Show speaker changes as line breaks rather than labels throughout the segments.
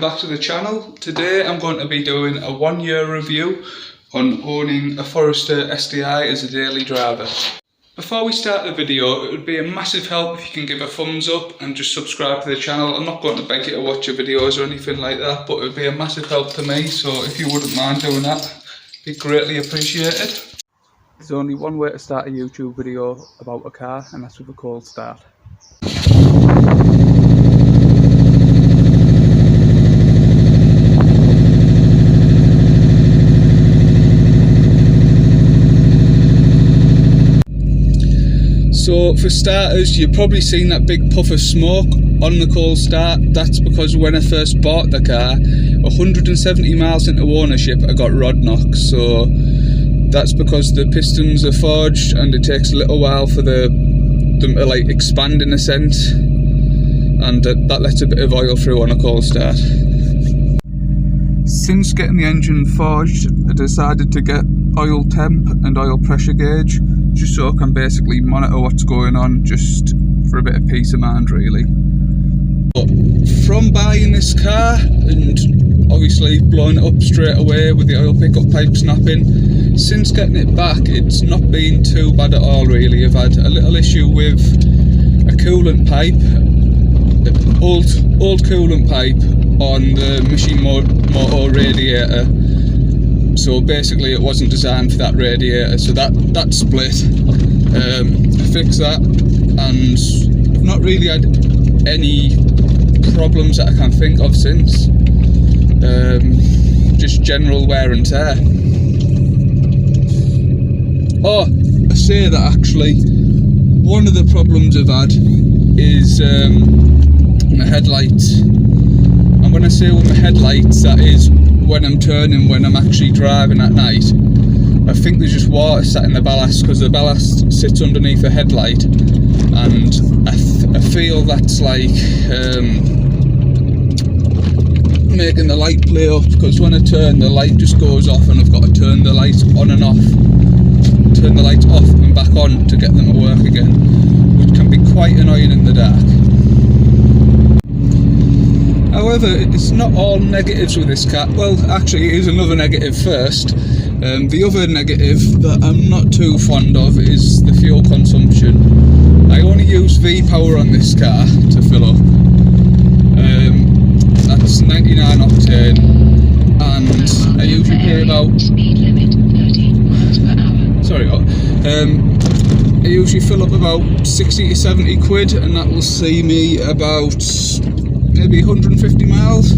back to the channel. Today I'm going to be doing a 1-year review on owning a Forester STI as a daily driver. Before we start the video, it would be a massive help if you can give a thumbs up and just subscribe to the channel. I'm not going to beg you to watch your videos or anything like that, but it would be a massive help to me, so if you wouldn't mind doing that, it'd be greatly appreciated. There's only one way to start a YouTube video about a car, and that's with a cold start. So for starters, you've probably seen that big puff of smoke on the cold start. That's because when I first bought the car, 170 miles into ownership, I got rod knock. So that's because the pistons are forged and it takes a little while for them to like expand in a sense, and that lets a bit of oil through on a cold start. Since getting the engine forged, I decided to get oil temp and oil pressure gauge, just so I can basically monitor what's going on, just for a bit of peace of mind really. But from buying this car and obviously blowing it up straight away with the oil pickup pipe snapping, since getting it back it's not been too bad at all really. I've had a little issue with a coolant pipe, old coolant pipe on the machine motor radiator. So basically it wasn't designed for that radiator, so that split. I fixed that and I've not really had any problems that I can think of since. Just general wear and tear. Oh, I say that actually, one of the problems I've had is my headlights. And when I say with my headlights, that is when I'm turning, when I'm actually driving at night. I think there's just water sat in the ballast, because the ballast sits underneath the headlight, and I feel that's like making the light play up, because when I turn the light just goes off and I've got to turn the light on and off, turn the lights off and back on to get them to work again, which can be quite annoying in the dark. However, it's not all negatives with this car. Well, actually, here's another negative first. The other negative that I'm not too fond of is the fuel consumption. I only use V-Power on this car to fill up. That's 99 octane, and I usually pay about... Sorry, I usually fill up about 60 to 70 quid, and that will see me about maybe 150 miles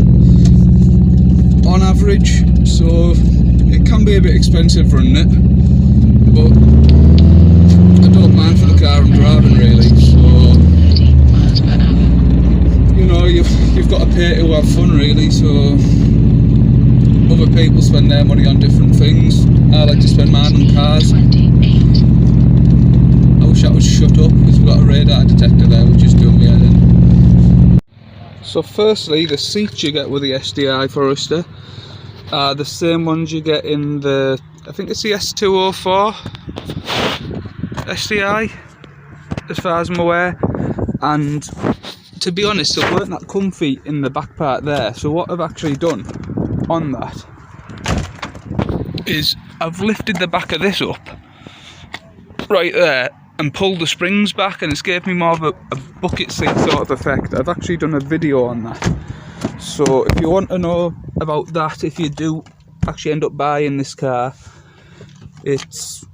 on average, so it can be a bit expensive running it, but I don't mind for the car I'm driving really. So you know, you've got to pay to have fun really, so other people spend their money on different things. I like to spend mine on cars. I wish I would shut up, because we've got a radar detector there which is doing me head in. So firstly, the seats you get with the STI Forester are the same ones you get in the, I think it's the S204 STI, as far as I'm aware. And to be honest, they weren't that comfy in the back part there. So what I've actually done on that is I've lifted the back of this up right there and pulled the springs back, and it's gave me more of a bucket seat sort of effect. I've actually done a video on that, so if you want to know about that, if you do actually end up buying this car, it's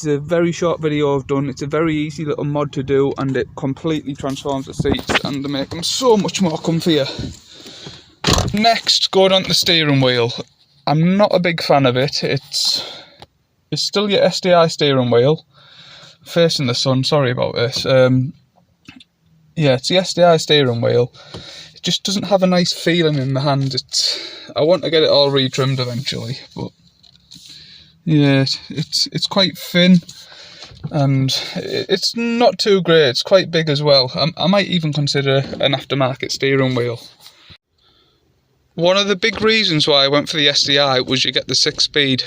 a very short video I've done. It's a very easy little mod to do, and it completely transforms the seats and they make them so much more comfier. Next, going on to the steering wheel. I'm not a big fan of it. It's still your STI steering wheel. Facing the sun, sorry about this. Yeah, it's the STI steering wheel. It just doesn't have a nice feeling in the hand. I want to get it all retrimmed eventually, but yeah, it's quite thin and it's not too great. It's quite big as well. I might even consider an aftermarket steering wheel. One of the big reasons why I went for the STI was you get the 6-speed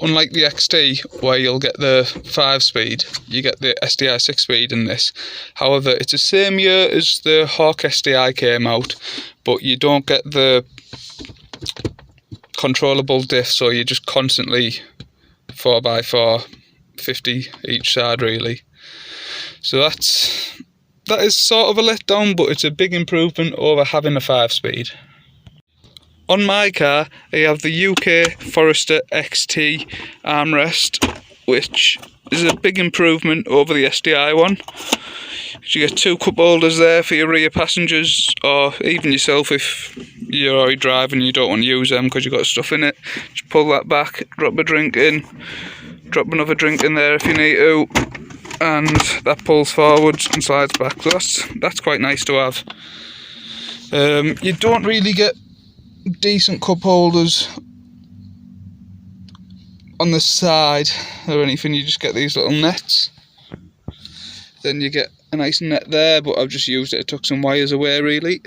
unlike the XT where you'll get the 5-speed, you get the STI 6-speed in this. However, it's the same year as the Hawk STI came out, but you don't get the controllable diff, so you're just constantly 4x4, 50 each side really. So that is sort of a letdown, but it's a big improvement over having a 5-speed. On my car, I have the UK Forester XT armrest, which is a big improvement over the STI one. You get 2 cup holders there for your rear passengers, or even yourself if you're already driving and you don't want to use them because you've got stuff in it. Just pull that back, drop a drink in, drop another drink in there if you need to, and that pulls forwards and slides back. So that's quite nice to have. You don't really get decent cup holders on the side or anything. You just get these little nets, then you get a nice net there, but I've just used it to tuck some wires away really.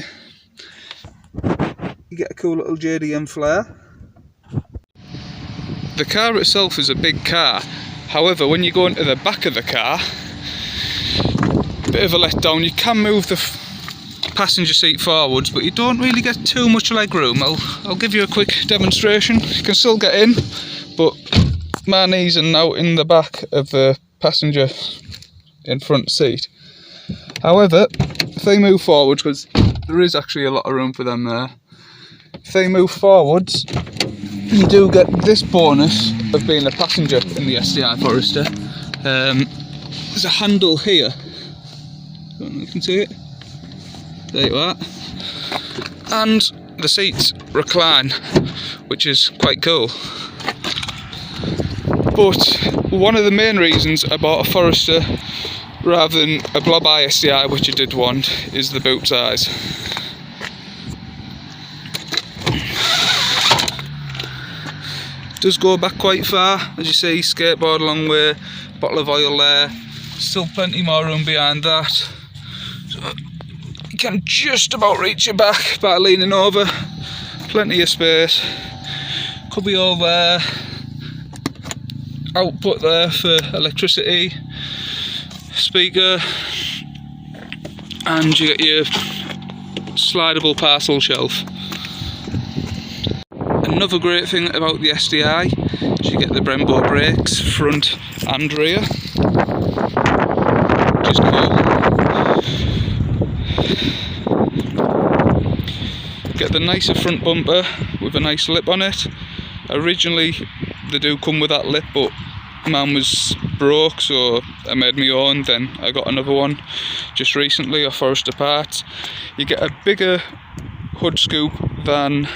You get a cool little JDM flare. The car itself is a big car, however when you go into the back of the car, bit of a letdown. You can move the passenger seat forwards, but you don't really get too much leg room. I'll give you a quick demonstration. You can still get in, but my knees are now in the back of the passenger in front seat. However, if they move forwards, because there is actually a lot of room for them there, if they move forwards, you do get this bonus of being a passenger in the STI Forester. There's a handle here, I don't know if you can see it. There you are. And the seats recline, which is quite cool. But one of the main reasons I bought a Forester rather than a Blob Eye STI, which I did want, is the boot size. It does go back quite far, as you see, skateboard a long way, bottle of oil there, still plenty more room behind that. So you can just about reach your back by leaning over, plenty of space, could be all there, output there for electricity, speaker, and you get your slidable parcel shelf. Another great thing about the STI is you get the Brembo brakes, front and rear, which is cool. Get the nicer front bumper with a nice lip on it. Originally they do come with that lip, but mine was broke, so I made my own. Then I got another one just recently, a Forester parts. You get a bigger hood scoop than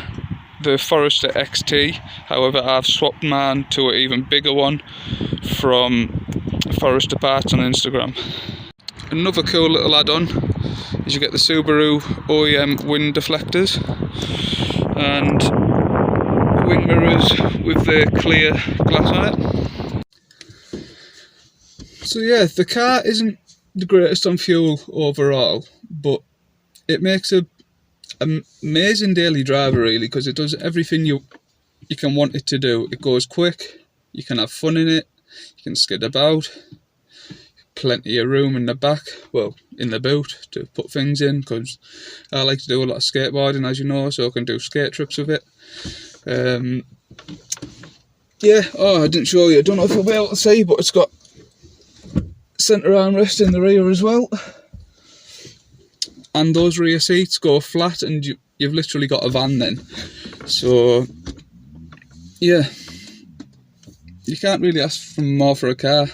the Forester XT, however I've swapped mine to an even bigger one from Forester parts on Instagram. Another cool little add-on is you get the Subaru OEM wind deflectors and wing mirrors with the clear glass on it. So yeah, the car isn't the greatest on fuel overall, but it makes an amazing daily driver really, because it does everything you can want it to do. It goes quick, you can have fun in it, you can skid about, plenty of room in the back, well in the boot to put things in, because I like to do a lot of skateboarding, as you know, so I can do skate trips with it. Yeah, oh, I didn't show you, I don't know if you'll be able to see, but it's got centre armrest in the rear as well, and those rear seats go flat, and you've literally got a van then. So yeah, you can't really ask for more for a car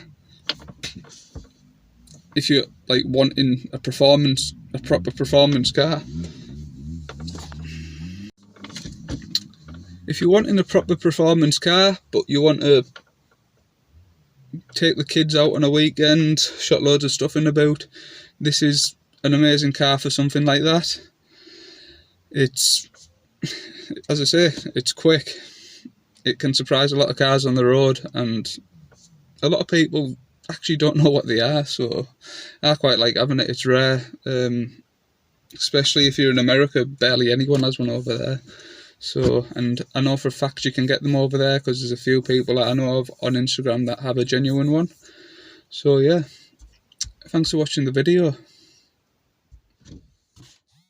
if you're like wanting a proper performance car. If you're wanting a proper performance car, but you want to take the kids out on a weekend, shot loads of stuff in the boot, this is an amazing car for something like that. It's, as I say, it's quick. It can surprise a lot of cars on the road, and a lot of people actually don't know what they are, so I quite like having it. It's rare, especially if you're in America, barely anyone has one over there. So, and I know for a fact you can get them over there, because there's a few people that I know of on Instagram that have a genuine one. So yeah, thanks for watching the video.